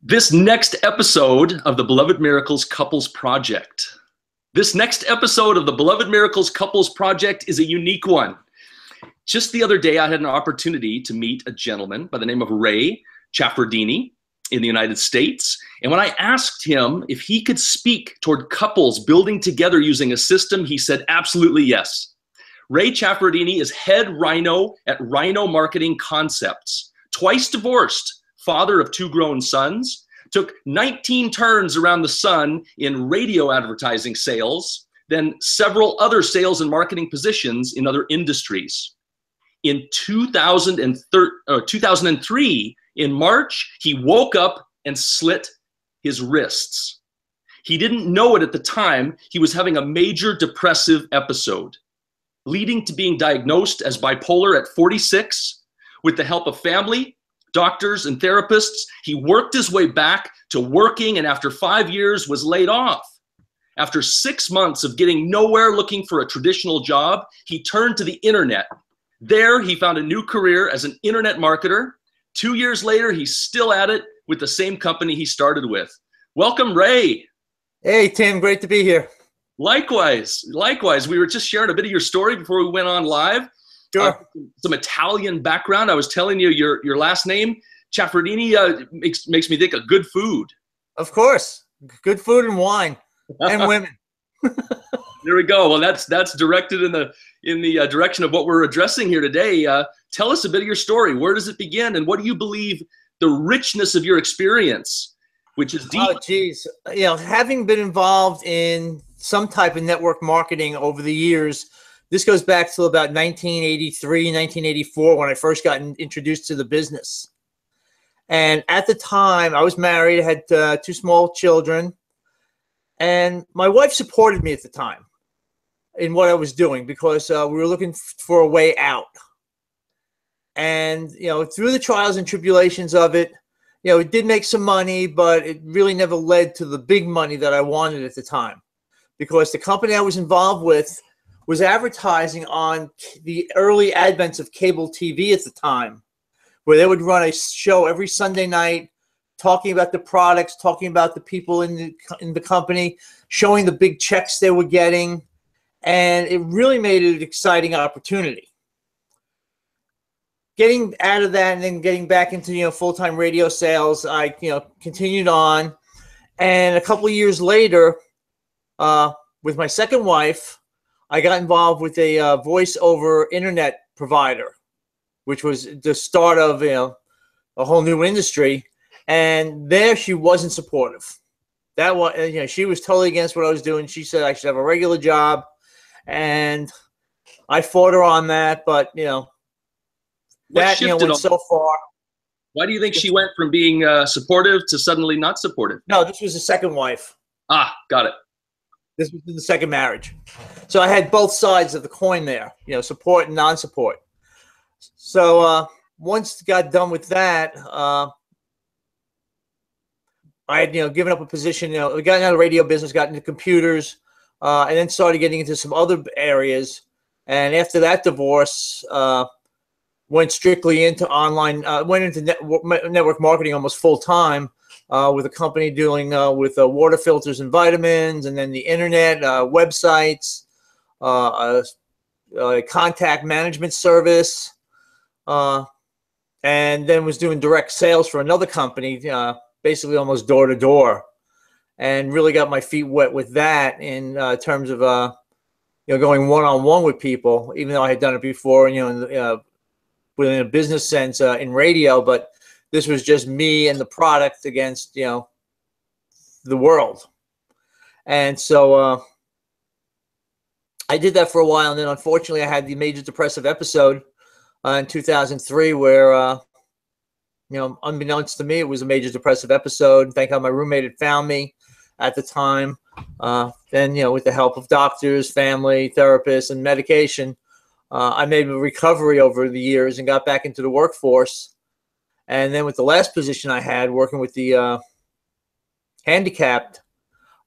This next episode of the Beloved Miracles Couples Project. This next episode of the Beloved Miracles Couples Project is a unique one. Just the other day, I had an opportunity to meet a gentleman by the name of Ray Ciafardini in the United States. And when I asked him if he could speak toward couples building together using a system, he said absolutely yes. Ray Ciafardini is head Rhino at Rhino Marketing Concepts. Twice divorced, father of 2 grown sons, took 19 turns around the sun in radio advertising sales, then several other sales and marketing positions in other industries. In 2003, in March, he woke up and slit his wrists. He didn't know it at the time. He was having a major depressive episode, leading to being diagnosed as bipolar at 46. With the help of family, doctors, and therapists, he worked his way back to working, and after 5 years was laid off. After 6 months of getting nowhere looking for a traditional job, he turned to the internet. There, he found a new career as an internet marketer. 2 years later, he's still at it with the same company he started with. Welcome, Ray. Hey, Tim, great to be here. Likewise. We were just sharing a bit of your story before we went on live. Sure. Some Italian background. I was telling you your last name, Ciafardini, makes me think of good food. Of course. Good food and wine and women. There we go. Well, that's directed in the direction of what we're addressing here today. Tell us a bit of your story. Where does it begin, and what do you believe the richness of your experience, which is deep? Oh, geez. You know, having been involved in some type of network marketing over the years, this goes back to about 1983, 1984, when I first got introduced to the business. And at the time, I was married, I had 2 small children, and my wife supported me at the time in what I was doing because we were looking for a way out. And, you know, through the trials and tribulations of it, you know, it did make some money, but it really never led to the big money that I wanted at the time, because the company I was involved with was advertising on the early advents of cable TV at the time, where they would run a show every Sunday night talking about the products, talking about the people in the company, showing the big checks they were getting. And it really made it an exciting opportunity. Getting out of that and then getting back into, you know, full-time radio sales, I, you know, continued on. And a couple of years later, with my second wife, I got involved with a voice-over internet provider, which was the start of, you know, a whole new industry. And there she wasn't supportive. That was, you know, she was totally against what I was doing. She said I should have a regular job, and I fought her on that. But, you know, that, you know, went so far. Why do you think she went from being supportive to suddenly not supportive? No, this was the second wife. Ah, got it. This was the second marriage. So I had both sides of the coin there, you know, support and non-support. So once got done with that, I had, you know, given up a position, you know, got out of the radio business, got into computers, and then started getting into some other areas. And after that divorce, went strictly into online, went into network marketing almost full time. With a company dealing with water filters and vitamins, and then the internet, websites, contact management service, and then was doing direct sales for another company, basically almost door to door, and really got my feet wet with that in terms of you know, going one-on-one with people, even though I had done it before, you know, within a business sense in radio, but this was just me and the product against, you know, the world. And so I did that for a while. And then unfortunately I had the major depressive episode in 2003 where, you know, unbeknownst to me, it was a major depressive episode. Thank God my roommate had found me at the time. Then, you know, with the help of doctors, family, therapists, and medication, I made a recovery over the years and got back into the workforce. And then with the last position I had, working with the handicapped,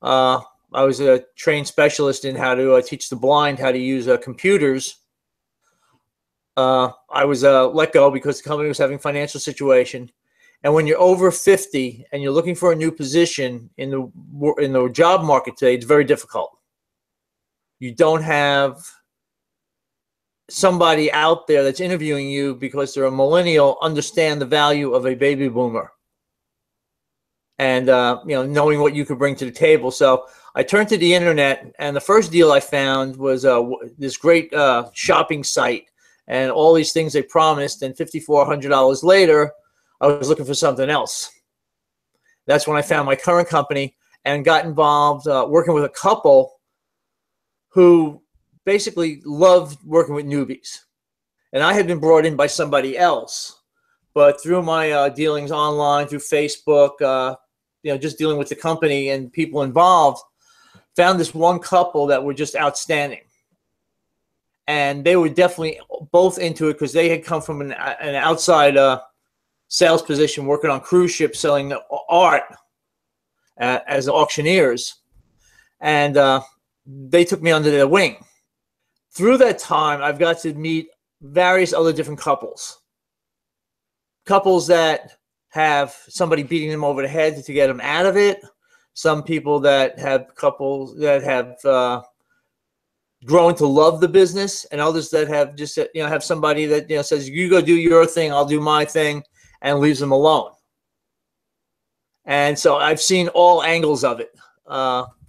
I was a trained specialist in how to teach the blind how to use computers. I was let go because the company was having a financial situation. And when you're over 50 and you're looking for a new position in the job market today, it's very difficult. You don't have somebody out there that's interviewing you because they're a millennial understand the value of a baby boomer and knowing what you could bring to the table. So I turned to the internet, and the first deal I found was this great shopping site and all these things they promised, and $5,400 later I was looking for something else. That's when I found my current company and got involved working with a couple who basically loved working with newbies. And I had been brought in by somebody else, but through my dealings online, through Facebook, just dealing with the company and people involved, found this one couple that were just outstanding. And they were definitely both into it because they had come from an outside sales position, working on cruise ships, selling art as auctioneers. And they took me under their wing. Through that time, I've got to meet various other different couples. Couples that have somebody beating them over the head to get them out of it. Some people that have couples that have grown to love the business, and others that have just have somebody that says, you go do your thing, I'll do my thing, and leaves them alone. And so I've seen all angles of it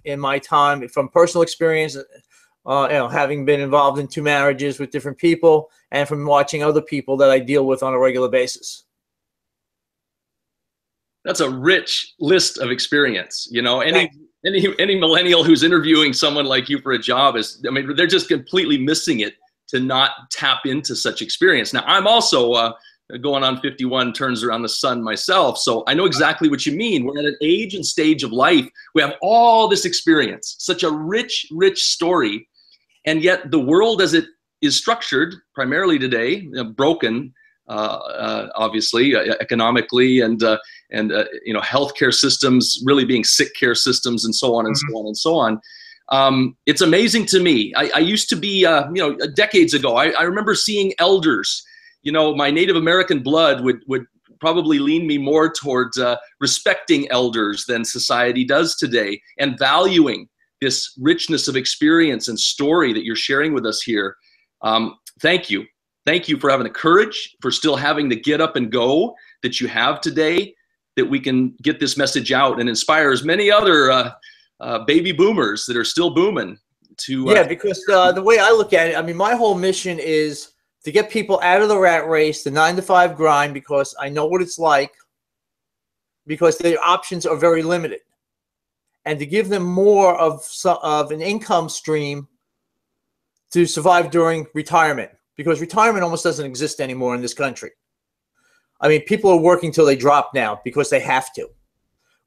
in my time, from personal experience, having been involved in 2 marriages with different people, and from watching other people that I deal with on a regular basis. That's a rich list of experience. Any millennial who's interviewing someone like you for a job they're just completely missing it to not tap into such experience. Now, I'm also going on 51, turns around the sun myself, so I know exactly what you mean. We're at an age and stage of life. We have all this experience, such a rich story, and yet the world as it is structured primarily today, broken, obviously, economically, and healthcare systems really being sick care systems, and so on and so on and so on. It's amazing to me. I used to be, decades ago, I remember seeing elders. My Native American blood would probably lean me more towards respecting elders than society does today, and valuing this richness of experience and story that you're sharing with us here. Thank you. Thank you for having the courage, for still having the get up and go that you have today, that we can get this message out and inspire as many other baby boomers that are still booming to. Because the way I look at it, my whole mission is to get people out of the rat race, the 9-to-5 grind, because I know what it's like, because their options are very limited, and to give them more of an income stream to survive during retirement, because retirement almost doesn't exist anymore in this country. People are working till they drop now because they have to.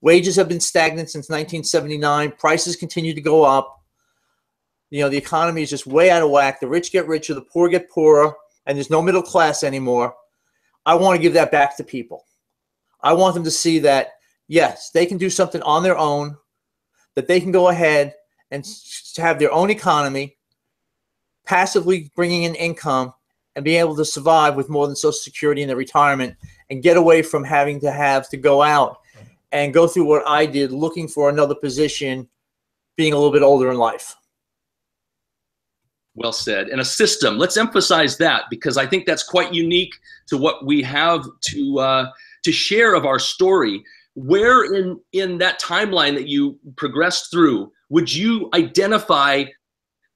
Wages have been stagnant since 1979. Prices continue to go up. The economy is just way out of whack. The rich get richer, the poor get poorer, and there's no middle class anymore. I want to give that back to people. I want them to see that, yes, they can do something on their own, that they can go ahead and have their own economy, passively bringing in income, and being able to survive with more than Social Security in their retirement, and get away from having to go out and go through what I did, looking for another position, being a little bit older in life. Well said. And a system. Let's emphasize that, because I think that's quite unique to what we have to share of our story. Where in that timeline that you progressed through would you identify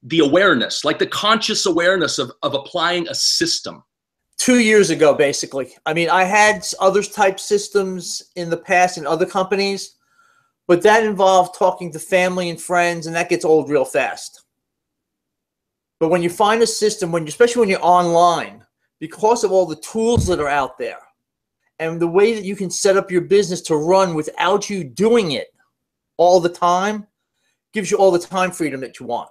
the awareness, like the conscious awareness of applying a system? 2 years ago, basically. I had other type systems in the past in other companies, but that involved talking to family and friends, and that gets old real fast. But when you find a system, especially when you're online, because of all the tools that are out there, and the way that you can set up your business to run without you doing it all the time, gives you all the time freedom that you want.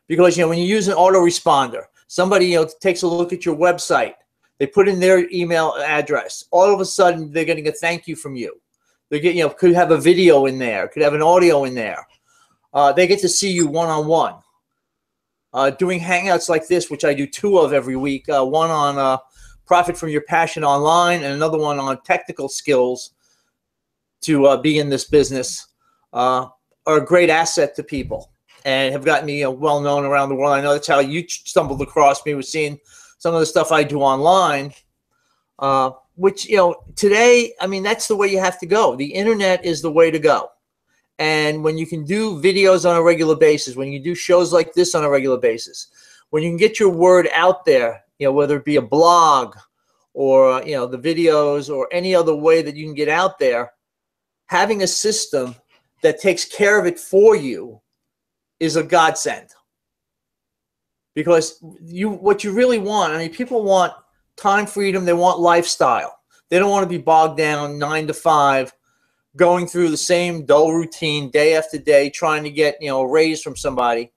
Because when you use an autoresponder, somebody takes a look at your website, they put in their email address, all of a sudden they're getting a thank you from you. They get could have a video in there, could have an audio in there. They get to see you one-on-one. Doing hangouts like this, which I do 2 of every week, one on profit from your passion online, and another one on technical skills to be in this business, are a great asset to people and have gotten me well known around the world. I know that's how you stumbled across me, was seeing some of the stuff I do online, which, today, I mean, that's the way you have to go. The internet is the way to go. And when you can do videos on a regular basis, when you do shows like this on a regular basis, when you can get your word out there, whether it be a blog or, the videos or any other way that you can get out there, having a system that takes care of it for you is a godsend. Because what you really want, I mean, people want time freedom, they want lifestyle. They don't want to be bogged down 9 to 5, going through the same dull routine day after day, trying to get, a raise from somebody.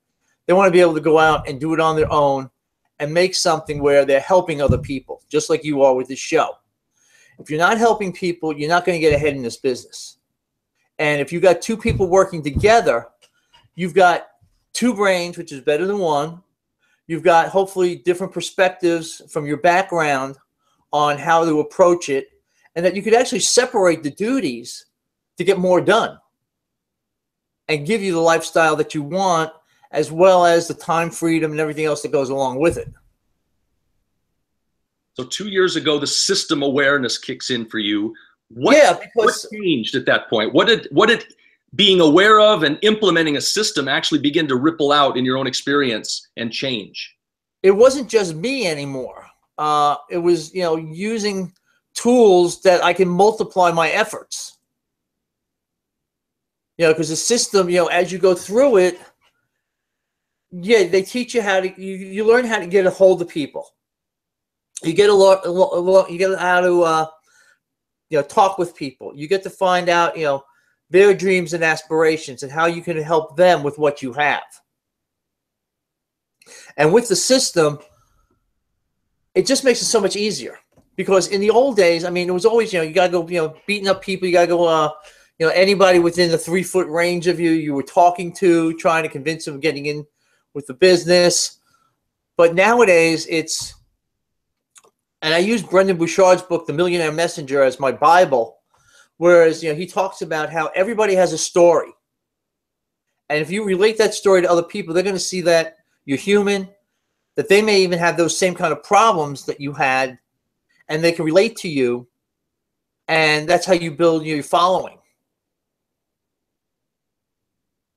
They want to be able to go out and do it on their own and make something where they're helping other people, just like you are with this show. If you're not helping people, you're not going to get ahead in this business. And if you got two people working together, you've got two brains, which is better than one. You've got hopefully different perspectives from your background on how to approach it, and that you could actually separate the duties to get more done and give you the lifestyle that you want, as well as the time freedom and everything else that goes along with it. So 2 years ago, the system awareness kicks in for you. What changed at that point? What did being aware of and implementing a system actually begin to ripple out in your own experience and change? It wasn't just me anymore. It was, using tools that I can multiply my efforts. Because the system, as you go through it, they teach you how to, you learn how to get a hold of people. You get you get how to, talk with people. You get to find out, their dreams and aspirations and how you can help them with what you have. And with the system, it just makes it so much easier. Because in the old days, I mean, it was always, you got to go, beating up people. You got to go, anybody within the 3-foot range of you were talking to, trying to convince them of getting in with the business. But nowadays, and I use Brendan Bouchard's book, The Millionaire Messenger, as my Bible. Whereas, he talks about how everybody has a story. And if you relate that story to other people, they're going to see that you're human, that they may even have those same kind of problems that you had, and they can relate to you. And that's how you build your following.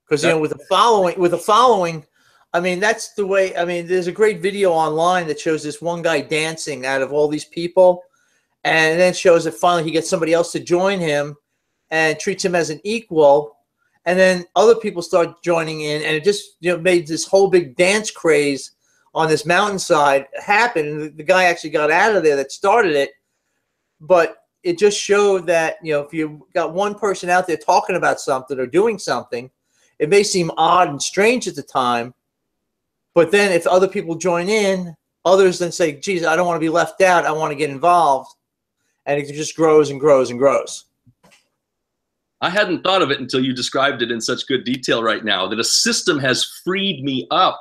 Because, with the following, I mean, that's the way, I mean, there's a great video online that shows this one guy dancing out of all these people. And then shows that finally he gets somebody else to join him and treats him as an equal. And then other people start joining in, and it just made this whole big dance craze on this mountainside happen. And the guy actually got out of there that started it. But it just showed that, if you got one person out there talking about something or doing something, it may seem odd and strange at the time. But then if other people join in, others then say, geez, I don't want to be left out. I want to get involved. And it just grows and grows and grows. I hadn't thought of it until you described it in such good detail right now, that a system has freed me up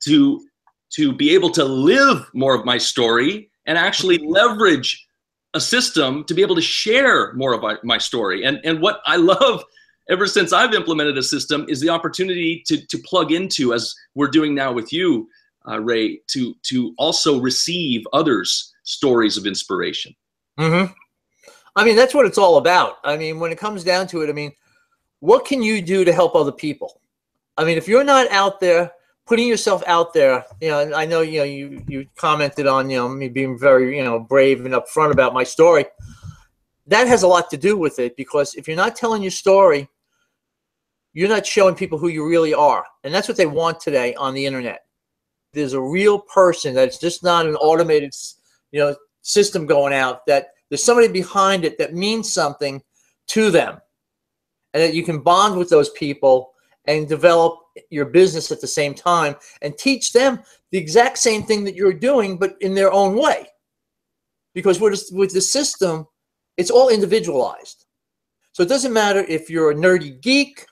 to be able to live more of my story and actually leverage a system to be able to share more of my story. And what I love ever since I've implemented a system is the opportunity to plug into, as we're doing now with you, Ray, to also receive others' stories of inspiration. Mm-hmm. I mean, that's what it's all about. I mean, when it comes down to it, I mean, what can you do to help other people? I mean, if you're not out there, putting yourself out there, and I know, you commented on, me being very, brave and upfront about my story. That has a lot to do with it, because if you're not telling your story, you're not showing people who you really are. And that's what they want today on the internet. There's a real person that's just not an automated, system going out, that there's somebody behind it that means something to them, and that you can bond with those people and develop your business at the same time and teach them the exact same thing that you're doing, but in their own way. Because with the system, it's all individualized. So it doesn't matter if you're a nerdy geek,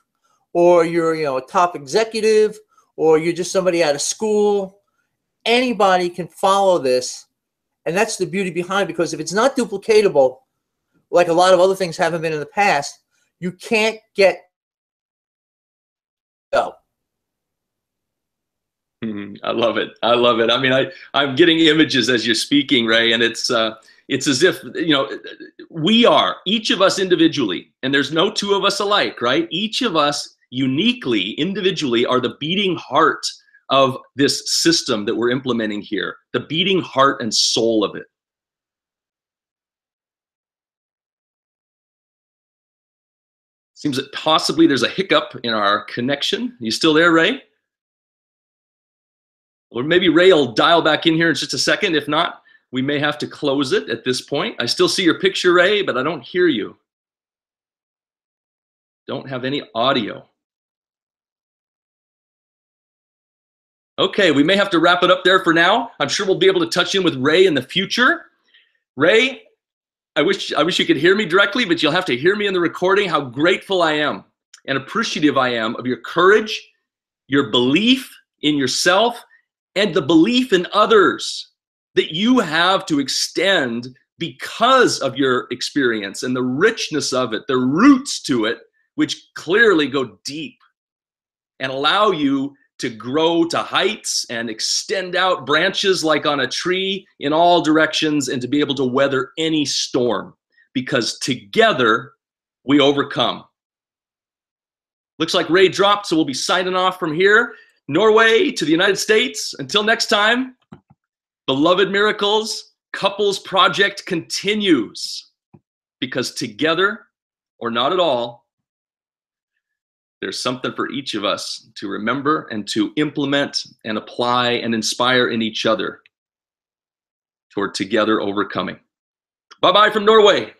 or you're, a top executive, or you're just somebody out of school. Anybody can follow this And that's the beauty behind it, because if it's not duplicatable, like a lot of other things haven't been in the past, you can't get go. I love it. I love it. I mean, I'm getting images as you're speaking, Ray, and it's as if, you know, we are, each of us individually, and there's no two of us alike, right? Each of us uniquely, individually, are the beating heart of this system that we're implementing here, the beating heart and soul of it. Seems that possibly there's a hiccup in our connection. You still there, Ray? Or maybe Ray will dial back in here in just a second. If not, we may have to close it at this point. I still see your picture, Ray, but I don't hear you. Don't have any audio. Okay, we may have to wrap it up there for now. I'm sure we'll be able to touch in with Ray in the future. Ray, I wish you could hear me directly, but you'll have to hear me in the recording, how grateful I am and appreciative I am of your courage, your belief in yourself, and the belief in others that you have to extend because of your experience and the richness of it, the roots to it, which clearly go deep and allow you to grow to heights and extend out branches like on a tree in all directions, and to be able to weather any storm, because together we overcome. Looks like Ray dropped, so we'll be signing off from here. Norway to the United States. Until next time, Beloved Miracles Couples Project continues, because together or not at all, there's something for each of us to remember and to implement and apply and inspire in each other toward together overcoming. Bye-bye from Norway.